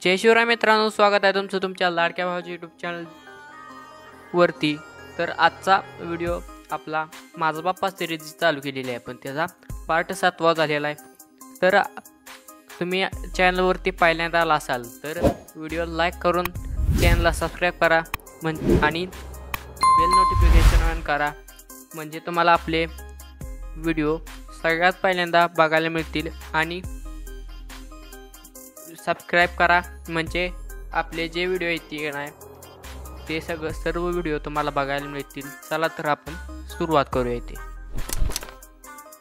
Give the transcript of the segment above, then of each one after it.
जय शिवराय मित्रांनो, स्वागत आहे तुमचं तुमच्या लाडक्या भावाच्या यूट्यूब चॅनल वरती। तर आजचा व्हिडिओ आपला माझा बाप्पा सिरीज चालू केलेली आहे, पण त्याचा पार्ट 7वा झालेला आहे। तर तुम्ही चॅनलवरती पहिल्यांदा आला असाल तर व्हिडिओ लाईक करून चॅनलला सबस्क्राईब करा आणि बेल नोटिफिकेशन ऑन करा, म्हणजे तुम्हाला आपले व्हिडिओ सगळ्यात पहिल्यांदा बघायला मिळतील। आणि सबस्क्राईब करा म्हणजे आपले जे व्हिडिओ येतील नाही ते सर्व व्हिडिओ तुम्हाला बघायला मिळतील। चला तर आपण सुरुवात करूया इथे।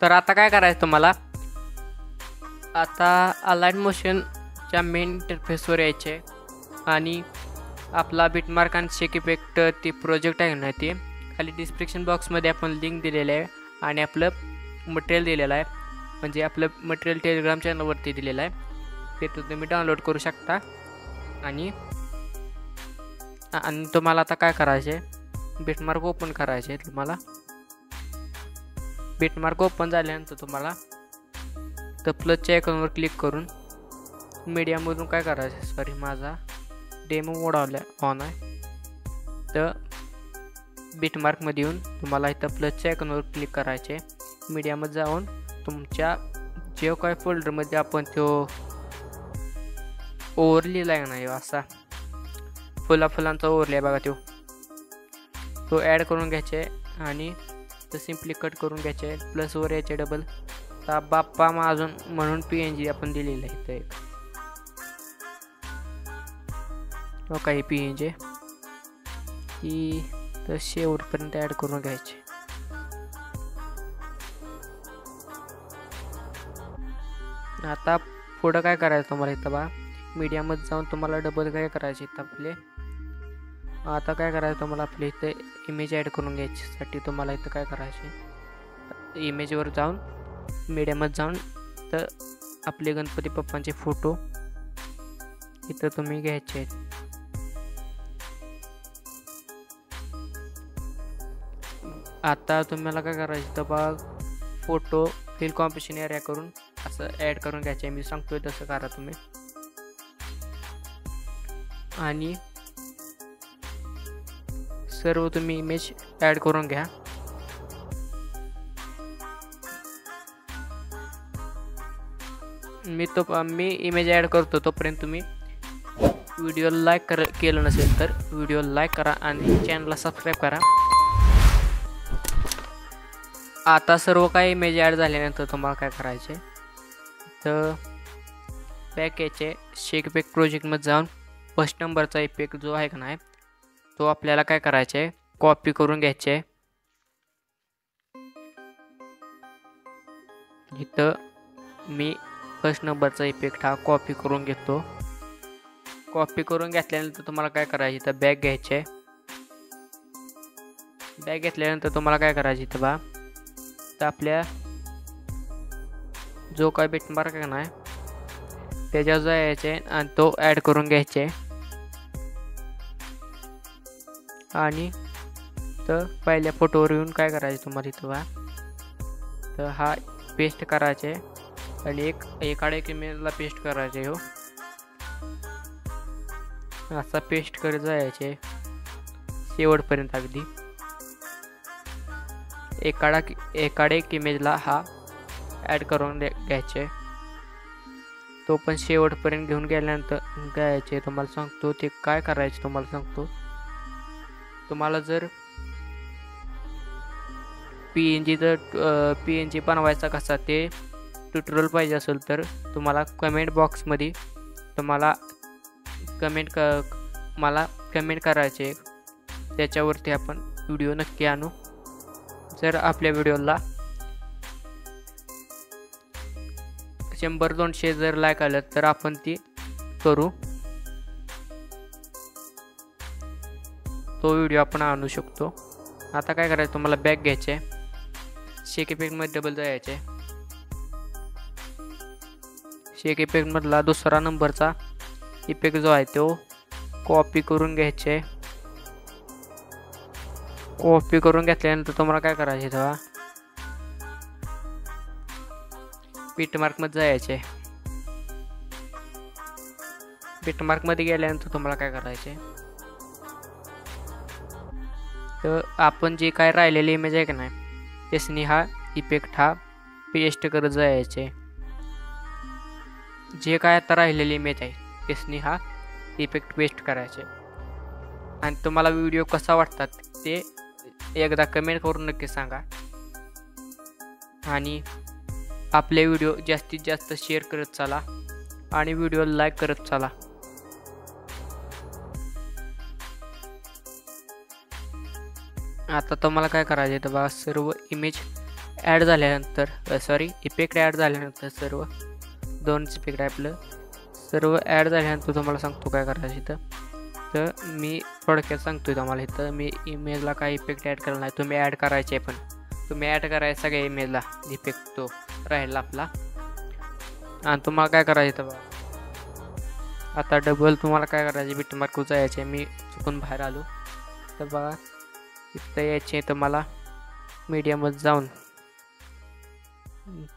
तर आता काय करायचं, तुम्हाला आता अलाइन मोशनच्या मेन इंटरफेसवर यायचे आणि आपला बिटमार्क आणि शेक इफेक्ट ते प्रोजेक्ट आहे ना, ते खाली डिस्क्रिप्शन बॉक्समध्ये आपण लिंक दिलेलं आहे आणि आपलं मटेरियल दिलेलं आहे, म्हणजे आपलं मटेरियल टेलिग्राम चॅनलवरती दिलेलं आहे, ते तुम्ही डाउनलोड करू शकता। आणि तुम्हाला आता काय करायचे, बिटमार्क ओपन करायचे। तुम्हाला बिटमार्क ओपन झाल्यानंतर तुम्हाला तर प्लसच्या आयकॉनवर क्लिक करून मीडियामधून काय करायचं, सॉरी माझा डेमो मोड ऑन आहे, तर बिटमार्कमध्ये येऊन तुम्हाला इथं प्लसच्या आयकॉनवर क्लिक करायचे। मीडियामध्ये जाऊन तुमच्या जे काय फोल्डरमध्ये आपण तो ओव्हरली आहे नाही, असा फुलांचा ओव्हरली आहे बघा, तो ॲड करून घ्यायचे आणि तो सिम्पली कट करून घ्यायचे। प्लसवर यायचे डबल, तर बाप्पा अजून म्हणून PNG आपण दिलेलं आहे इथं एक, काही PNG ही तर शेवटपर्यंत ॲड करून घ्यायचे। आता पुढं काय करायचं तुम्हाला, इथं बा मीडियामध्ये जाऊन तुम्हाला डबल काय करायचे इथं आपले, आता काय करायचं तुम्हाला आपले इथं इमेज ॲड करून घ्यायच्यासाठी तुम्हाला इथं काय करायचे, इमेजवर जाऊन मीडियामध्ये जाऊन तर आपले गणपती बाप्पांचे फोटो इथं तुम्ही घ्यायचे आहेत। आता तुम्हाला काय करायचं, तर बघ फोटो फिल कॉम्पिटिशन एरिया करून असं ॲड करून घ्यायचे, मी सांगतोय तसं करा तुम्ही। आणि सर्व तुम्ही इमेज ॲड करून घ्या। मी इमेज ॲड करतो, तोपर्यंत तुम्ही व्हिडिओ लाईक केलं नसेल तर व्हिडिओ लाईक करा आणि चॅनलला सबस्क्राईब करा। आता सर्व काही इमेज ॲड झाल्यानंतर तुम्हाला काय करायचे, तर बॅक यायचे, शेक इफेक्ट प्रोजेक्टमध्ये जाऊन फर्स्ट नंबरचा इफेक्ट जो आहे का नाही, तो आपल्याला काय करायचे, कॉपी करून घ्यायचे। इथं मी फर्स्ट नंबरचा इफेक्ट हा कॉपी करून घेतो। कॉपी करून घेतल्यानंतर तुम्हाला काय करायचे, इथं बॅग घ्यायचे। बॅग घेतल्यानंतर तुम्हाला काय करायचे, इथं बा तर आपल्या जो काय बिटमार्क आहे ना त्याच्यावर जायचे आणि तो ॲड करून घ्यायचे। आणि तर पहिल्या फोटोवर येऊन काय करायचे तुम्हाला इथं बा, तर हा पेस्ट करायचे आणि एकाडे इमेजला पेस्ट करायचे, हो असा पेस्ट करत जायचे शेवटपर्यंत अगदी। एकाडे इमेजला हा ॲड करून घ्यायचे, तो पण शेवटपर्यंत घेऊन गेल्यानंतर घ्यायचे। तुम्हाला सांगतो ते काय करायचे, तुम्हाला सांगतो। तुम्हाला जर PNG बनवायचा कसा ते ट्युटोरियल पाहिजे असेल तर तुम्हाला कमेंट बॉक्समध्ये तुम्हाला मला कमेंट करायचे, त्याच्यावरती आपण व्हिडिओ नक्की आणू। जर आपल्या व्हिडिओला 100-200 जर लाईक आलं तर आपण ती करू, तो व्हिडिओ आपण आणू शकतो। आता काय करायचं, तुम्हाला बॅक घ्यायचे, शेक इफेक्टमध्ये डबल जायचे, शेक इफेक्टमधला दुसरा नंबरचा इफेक्ट जो आहे तो कॉपी करून घ्यायचे। कॉपी करून घेतल्यानंतर तुम्हाला काय करायचे, तेव्हा बिटमार्कमध्ये जायचे. बिटमार्कमध्ये गेल्यानंतर तुम्हाला काय करायचे, तर आपण जे काय राहिलेले इमेज आहे का नाही त्यासनी हा इफेक्ट हा पेस्ट करत जायचे. जे काय आता राहिलेले इमेज आहे त्यासनी हा इफेक्ट पेस्ट करायचे. आणि तुम्हाला व्हिडिओ कसा वाटतात ते एकदा कमेंट करून नक्की सांगा. आणि आपले व्हिडिओ जास्तीत जास्त शेअर करत चला आणि व्हिडिओ लाईक करत चला. आता तुम्हाला काय करायचे तर बघा, सर्व इमेज ॲड झाल्यानंतर इफेक्ट ॲड झाल्यानंतर सर्व दोन इफेक्ट आपलं सर्व ॲड झाल्यानंतर तुम्हाला सांगतो काय करायचं इथं. तर मी थोडक्यात सांगतोय तुम्हाला इथं. मी इमेजला काय इफेक्ट ॲड केला नाही, तुम्ही ॲड करायचे, पण तुम्ही ॲड करायचं सगळ्या इमेजला इफेक्ट तो राहिला आपला. आणि तुम्हाला काय करायचं इथं बघा, आता डबल तुम्हाला काय करायचे, बिटमार्कवर जायचे. मी चुकून बाहेर आलो तर बघा इथं यायचे. तुम्हाला मीडियामध्ये जाऊन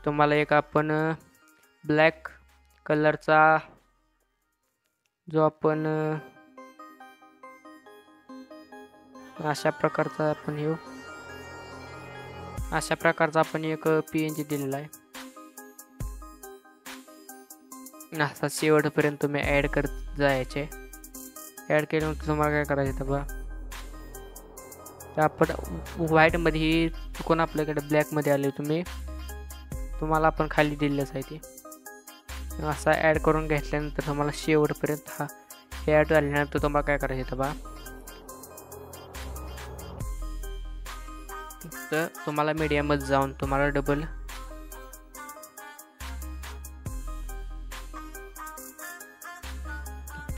तुम्हाला एक आपण ब्लॅक कलरचा जो आपण अशा प्रकारचा आपण एक PNG दिलेला आहे. असा शेवटपर्यंत तुम्ही ॲड करत जायचे. ॲड केल्यानंतर तुम्हाला काय करायचं तर बघा, आपण व्हाईटमध्ये चुकून आपल्याकडे ब्लॅकमध्ये आले, तुम्हाला आपण खाली दिलेलंच आहे ते. असा ॲड करून घेतल्यानंतर तुम्हाला शेवटपर्यंत हा हे ॲड झाल्यानंतर तुम्हाला काय करायचं तर बघा, तर तुम्हाला मीडियामध्ये जाऊन तुम्हाला डबल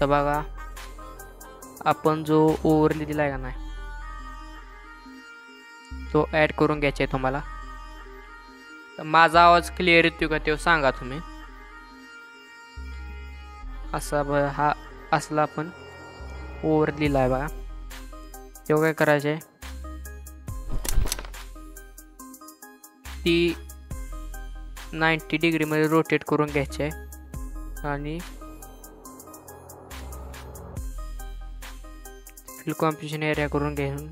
तर बघा आपण जो ओव्हरले दिला आहे का नाही तो ॲड करून घ्यायचा आहे तुम्हाला. तर माझा आवाज क्लिअर येतो का ते सांगा तुम्ही. असा हा असला आपण ओव्हर दिला आहे बघा. तेव्हा काय करायचं आहे, ती 90 डिग्रीमध्ये रोटेट करून घ्यायचे आहे आणि फिल कॉम्पोजिशन एरिया करून घेऊन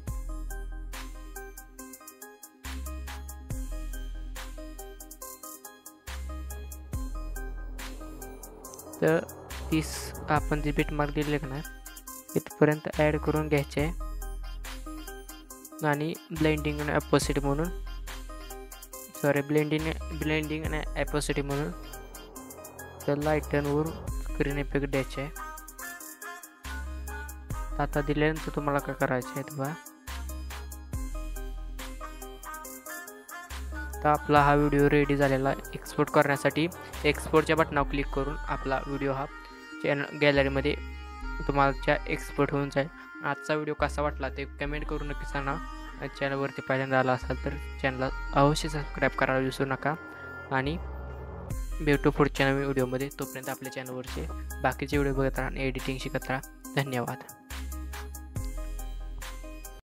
तर 30 आपण जे बिटमार्क दिले का नाही इथपर्यंत ॲड करून घ्यायचे आणि ब्लेंडिंग आणि ॲपोसिटी म्हणून ब्लेंडिंग आणि ॲपोसिटी म्हणून तर लाईटनवर स्क्रीन इफेक्ट द्यायचे आहे. आता दिल्यानंतर तुम्हाला काय करायचे आहे बघा, तर आपला हा व्हिडिओ रेडी झालेला. एक्सपोर्ट करण्यासाठी एक्सपोर्टच्या बटनावर क्लिक करून आपला व्हिडिओ हा गॅलरीमध्ये तुम्हाला एक्सपोर्ट होऊन जाईल. आजचा व्हिडिओ कसा वाटला ते कमेंट करून नक्की सांगा. चॅनलवरती पहिल्यांदा आला असाल तर चॅनलला अवश्य सबस्क्राईब करायला विसरू नका. आणि भेटू पुढच्या नवीन व्हिडिओमध्ये. तोपर्यंत आपल्या चॅनलवरचे बाकीचे व्हिडिओ बघत राहा आणि एडिटिंग शिकत राहा. धन्यवाद.